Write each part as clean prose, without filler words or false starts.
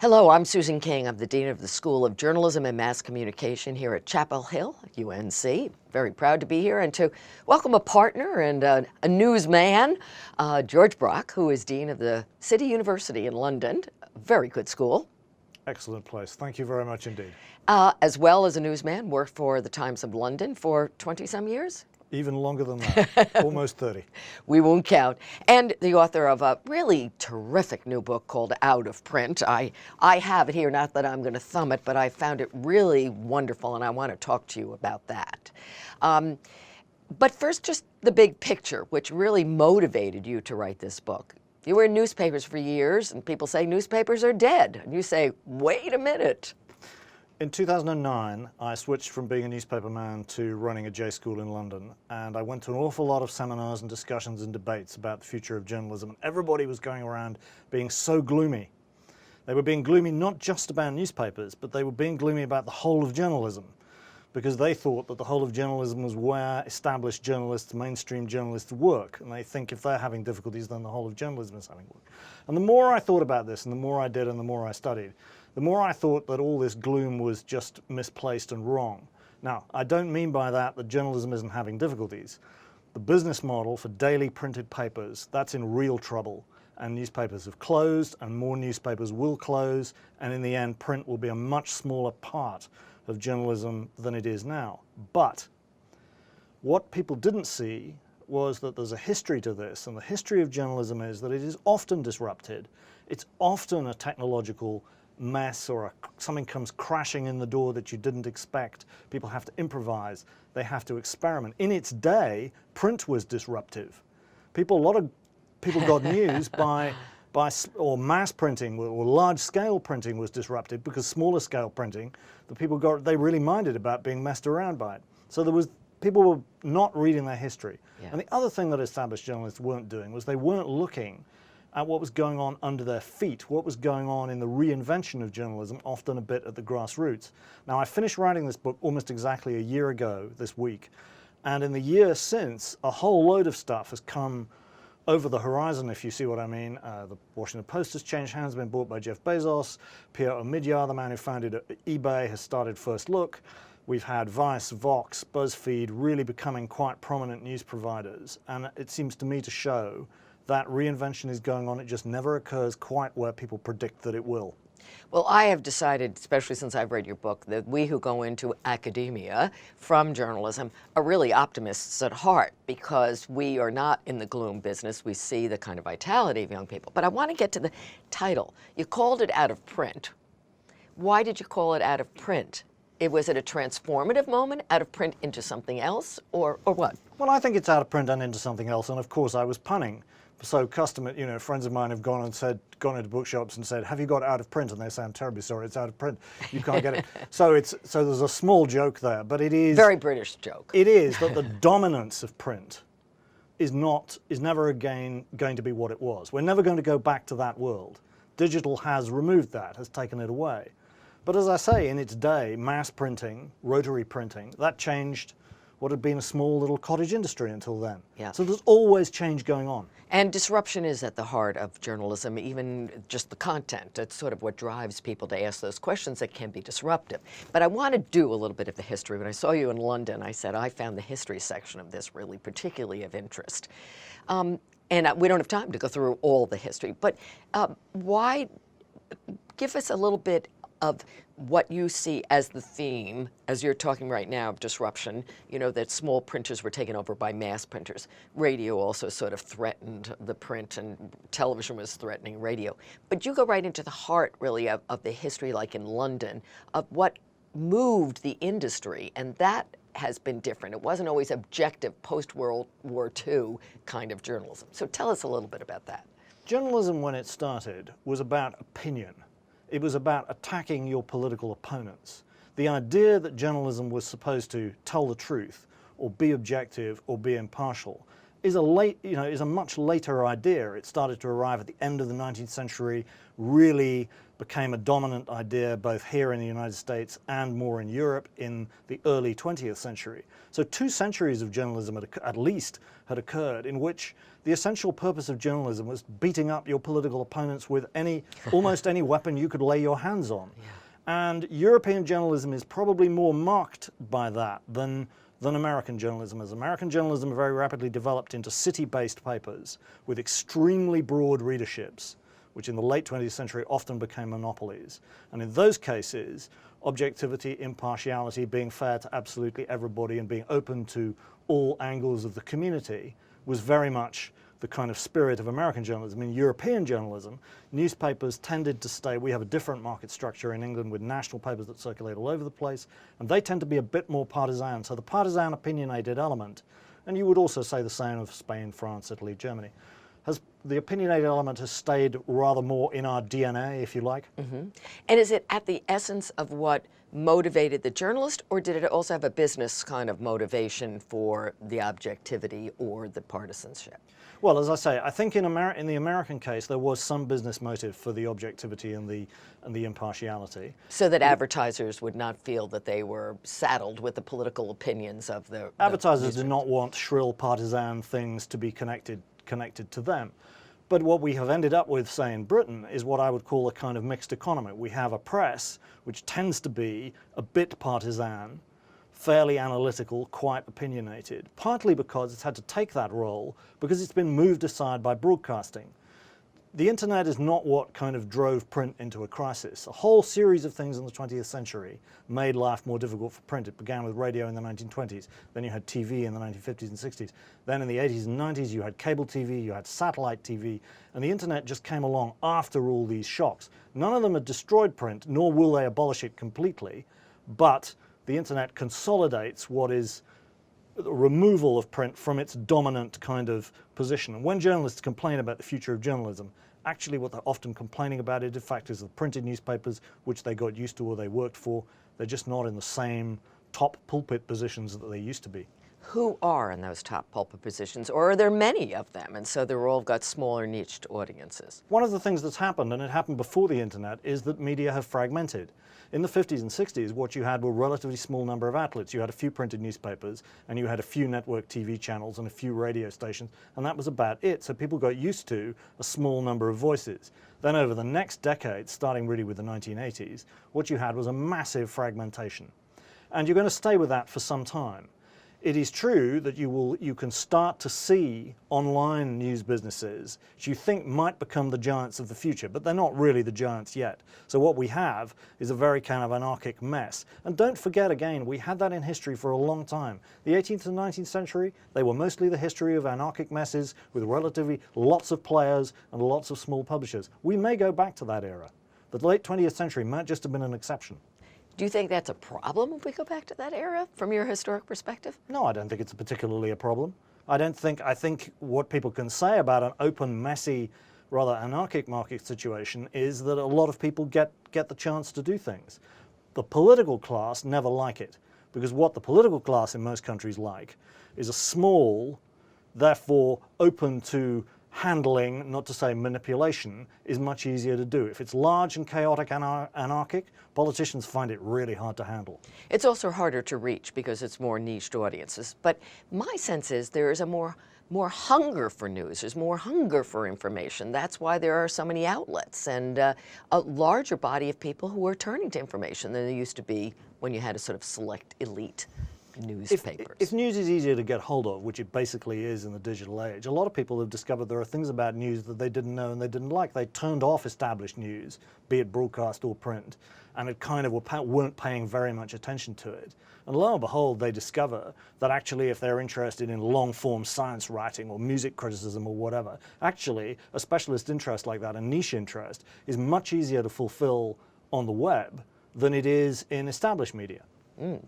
Hello, I'm Susan King. I'm the Dean of the School of Journalism and Mass Communication here at Chapel Hill, UNC. Very proud to be here and to welcome a partner and a newsman, George Brock, who is Dean of the City University in London. Very good school. Excellent place. Thank you very much indeed. As well as a newsman, worked for the Times of London for 20-some years. Even longer than that, almost 30. We won't count. And the author of a really terrific new book called Out of Print. I have it here, not that I'm going to thumb it, but I found it really wonderful, and I want to talk to you about that. But first, just the big picture, which really motivated you to write this book. You were in newspapers for years, and people say newspapers are dead. And you say, wait a minute. In 2009, I switched from being a newspaperman to running a J school in London, and I went to an awful lot of seminars and discussions and debates about the future of journalism, and everybody was going around being so gloomy. They were being gloomy not just about newspapers, but they were being gloomy about the whole of journalism, because they thought that the whole of journalism was where established journalists, mainstream journalists work, and they think if they're having difficulties, then the whole of journalism is having work. And the more I thought about this, and the more I did, and the more I studied, the more I thought that all this gloom was just misplaced and wrong. Now, I don't mean by that that journalism isn't having difficulties. The business model for daily printed papers, that's in real trouble. And newspapers have closed, and more newspapers will close, and in the end, print will be a much smaller part of journalism than it is now. But what people didn't see was that there's a history to this, and the history of journalism is that it is often disrupted. It's often a technological mess, or something comes crashing in the door that you didn't expect. People have to improvise. They have to experiment. In its day, print was disruptive. A lot of people got news or mass printing or large scale printing was disrupted, because smaller scale printing, they really minded about being messed around by it. So people were not reading their history. Yeah. And the other thing that established journalists weren't doing was they weren't looking at what was going on under their feet, what was going on in the reinvention of journalism, often a bit at the grassroots. Now, I finished writing this book almost exactly a year ago this week, and in the year since, a whole load of stuff has come over the horizon, if you see what I mean. The Washington Post has changed hands, been bought by Jeff Bezos. Pierre Omidyar, the man who founded eBay, has started First Look. We've had Vice, Vox, BuzzFeed really becoming quite prominent news providers, and it seems to me to show that reinvention is going on. It just never occurs quite where people predict that it will. Well, I have decided, especially since I've read your book, that we who go into academia from journalism are really optimists at heart, because we are not in the gloom business. We see the kind of vitality of young people. But I want to get to the title. You called it Out of Print. Why did you call it Out of Print? Was it a transformative moment, out of print into something else, or what? Well, I think it's out of print and into something else, and of course I was punning. So friends of mine have gone into bookshops and said, have you got Out of Print? And they say, I'm terribly sorry, it's out of print. You can't get it. So there's a small joke there, but it is... Very British joke. It is that the dominance of print is never again going to be what it was. We're never going to go back to that world. Digital has removed that, has taken it away. But as I say, in its day, mass printing, rotary printing, that changed what had been a small little cottage industry until then. Yeah. So there's always change going on. And disruption is at the heart of journalism, even just the content. It's sort of what drives people to ask those questions that can be disruptive. But I want to do a little bit of the history. When I saw you in London, I said, I found the history section of this really particularly of interest. And we don't have time to go through all the history, but give us a little bit of what you see as the theme, as you're talking right now of disruption, that small printers were taken over by mass printers. Radio also sort of threatened the print, and television was threatening radio. But you go right into the heart, really, of the history, like in London, of what moved the industry, and that has been different. It wasn't always objective post-World War II kind of journalism. So tell us a little bit about that. Journalism, when it started, was about opinion. It was about attacking your political opponents. The idea that journalism was supposed to tell the truth, or be objective, or be impartial, is a much later idea. It started to arrive at the end of the 19th century, really became a dominant idea both here in the United States and more in Europe in the early 20th century. So 2 centuries of journalism at least had occurred in which the essential purpose of journalism was beating up your political opponents with almost any weapon you could lay your hands on. Yeah. And European journalism is probably more marked by that than American journalism is. American journalism very rapidly developed into city-based papers with extremely broad readerships, which in the late 20th century often became monopolies. And in those cases, objectivity, impartiality, being fair to absolutely everybody and being open to all angles of the community was very much the kind of spirit of American journalism. In European journalism, newspapers tended to stay, we have a different market structure in England with national papers that circulate all over the place, and they tend to be a bit more partisan. So the partisan opinionated element, and you would also say the same of Spain, France, Italy, Germany, the opinionated element has stayed rather more in our DNA, if you like. Mm-hmm. And is it at the essence of what motivated the journalist, or did it also have a business kind of motivation for the objectivity or the partisanship? Well, as I say, I think in the American case, there was some business motive for the objectivity and the impartiality. So that advertisers would not feel that they were saddled with the political opinions of the advertisers did not want shrill partisan things to be connected to them. But what we have ended up with, say, in Britain, is what I would call a kind of mixed economy. We have a press which tends to be a bit partisan, fairly analytical, quite opinionated, partly because it's had to take that role because it's been moved aside by broadcasting. The internet is not what kind of drove print into a crisis. A whole series of things in the 20th century made life more difficult for print. It began with radio in the 1920s, then you had TV in the 1950s and 60s. Then in the 80s and 90s you had cable TV, you had satellite TV, and the internet just came along after all these shocks. None of them had destroyed print, nor will they abolish it completely, but the internet consolidates what is the removal of print from its dominant kind of position. And when journalists complain about the future of journalism, actually what they're often complaining about, in fact, is the printed newspapers, which they got used to or they worked for. They're just not in the same top pulpit positions that they used to be. Who are in those top pulpit positions, or are there many of them, and so they're all got smaller niched audiences? One of the things that's happened, and it happened before the internet, is that media have fragmented. In the 50s and 60s, what you had were a relatively small number of outlets. You had a few printed newspapers, and you had a few network TV channels and a few radio stations, and that was about it. So people got used to a small number of voices. Then over the next decade, starting really with the 1980s, what you had was a massive fragmentation. And you're going to stay with that for some time. It is true that you can start to see online news businesses which you think might become the giants of the future, but they're not really the giants yet. So what we have is a very kind of anarchic mess. And don't forget again, we had that in history for a long time. The 18th and 19th century, they were mostly the history of anarchic messes with relatively lots of players and lots of small publishers. We may go back to that era. The late 20th century might just have been an exception. Do you think that's a problem if we go back to that era from your historic perspective? No, I don't think it's particularly a problem. I think what people can say about an open, messy, rather anarchic market situation is that a lot of people get the chance to do things. The political class never like it, because what the political class in most countries like is a small, therefore open to handling, not to say manipulation, is much easier to do. If it's large and chaotic and anarchic, politicians find it really hard to handle. It's also harder to reach because it's more niched audiences. But my sense is there is a more hunger for news. There's more hunger for information. That's why there are so many outlets and a larger body of people who are turning to information than there used to be when you had a sort of select elite newspapers. If news is easier to get hold of, which it basically is in the digital age, a lot of people have discovered there are things about news that they didn't know and they didn't like. They turned off established news, be it broadcast or print, and it kind of weren't paying very much attention to it. And lo and behold, they discover that actually if they're interested in long-form science writing or music criticism or whatever, actually a specialist interest like that, a niche interest, is much easier to fulfill on the web than it is in established media.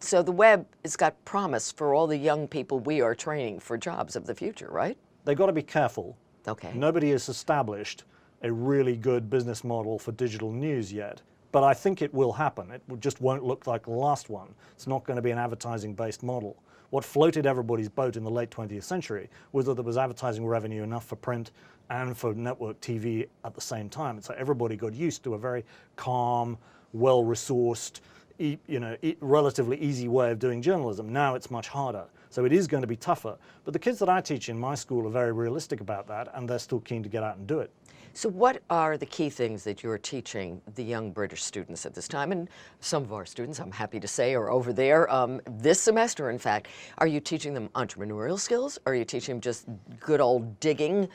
So the web has got promise for all the young people we are training for jobs of the future, right? They've got to be careful. Okay. Nobody has established a really good business model for digital news yet, But I think it will happen. It just won't look like the last one. It's not going to be an advertising-based model. What floated everybody's boat in the late 20th century was that there was advertising revenue enough for print and for network TV at the same time. And so everybody got used to a very calm, well-resourced, relatively easy way of doing journalism. Now it's much harder. So it is going to be tougher. But the kids that I teach in my school are very realistic about that, and they're still keen to get out and do it. So what are the key things that you're teaching the young British students at this time? And some of our students, I'm happy to say, are over there this semester, in fact. Are you teaching them entrepreneurial skills? Are you teaching them just good old digging,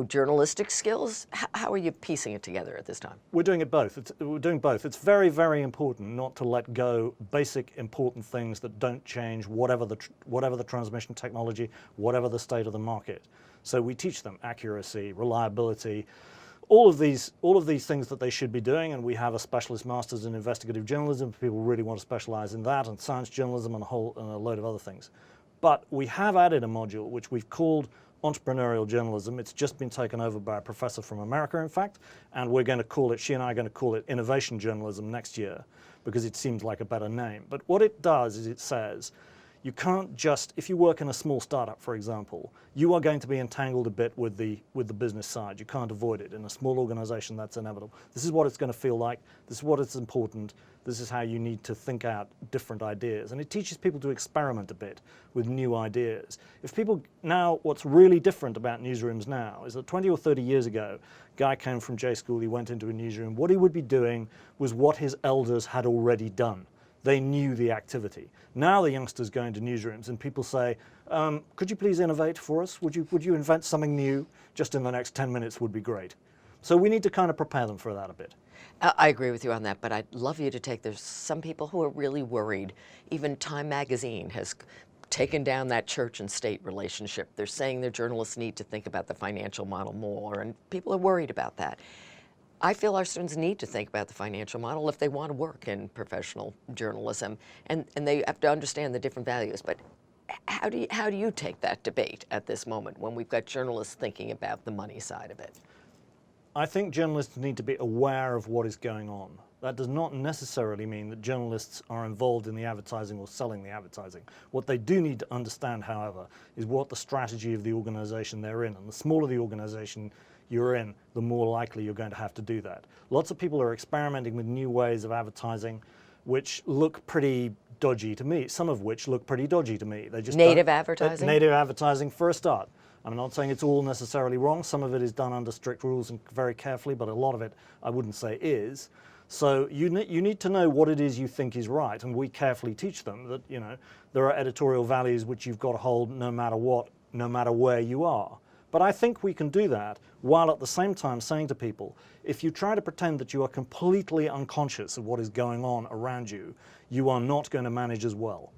journalistic skills? How are you piecing it together at this time? We're doing it both. We're doing both. It's very, very important not to let go basic important things that don't change, whatever the transmission technology, whatever the state of the market. So we teach them accuracy, reliability, all of these things that they should be doing, and we have a specialist master's in investigative journalism for people who really want to specialize in that, and science journalism and a load of other things. But we have added a module which we've called entrepreneurial journalism. It's just been taken over by a professor from America, in fact, and we're going to call it, she and I are going to call it innovation journalism next year because it seems like a better name. But what it does is it says, you can't just, if you work in a small startup, for example, you are going to be entangled a bit with the business side. You can't avoid it. In a small organization, that's inevitable. This is what it's going to feel like. This is what is important. This is how you need to think out different ideas. And it teaches people to experiment a bit with new ideas. If people now, what's really different about newsrooms now is that 20 or 30 years ago, a guy came from J school, he went into a newsroom. What he would be doing was what his elders had already done. They knew the activity. Now the youngsters go into newsrooms and people say, could you please innovate for us? Would you invent something new? Just in the next 10 minutes would be great. So we need to kind of prepare them for that a bit. I agree with you on that, but I'd love you to there's some people who are really worried. Even Time magazine has taken down that church and state relationship. They're saying their journalists need to think about the financial model more, and people are worried about that. I feel our students need to think about the financial model if they want to work in professional journalism, and they have to understand the different values. But how do you take that debate at this moment when we've got journalists thinking about the money side of it? I think journalists need to be aware of what is going on. That does not necessarily mean that journalists are involved in the advertising or selling the advertising. What they do need to understand, however, is what the strategy of the organization they're in. And the smaller the organization you're in, the more likely you're going to have to do that. Lots of people are experimenting with new ways of advertising which look pretty dodgy to me, some of which look pretty dodgy to me. They just native advertising? Native advertising for a start. I'm not saying it's all necessarily wrong. Some of it is done under strict rules and very carefully, but a lot of it I wouldn't say is. So you need to know what it is you think is right, and we carefully teach them that there are editorial values which you've got to hold no matter what, no matter where you are. But I think we can do that while at the same time saying to people, if you try to pretend that you are completely unconscious of what is going on around you, you are not going to manage as well.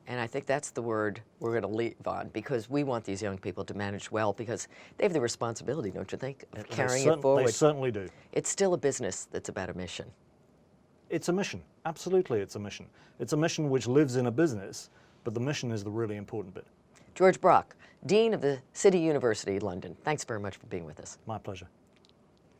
And I think that's the word we're going to leave on, because we want these young people to manage well, because they have the responsibility, don't you think, of carrying it forward? They certainly do. It's still a business that's about a mission. It's a mission. Absolutely, it's a mission. It's a mission which lives in a business, but the mission is the really important bit. George Brock, Dean of the City University, London. Thanks very much for being with us. My pleasure.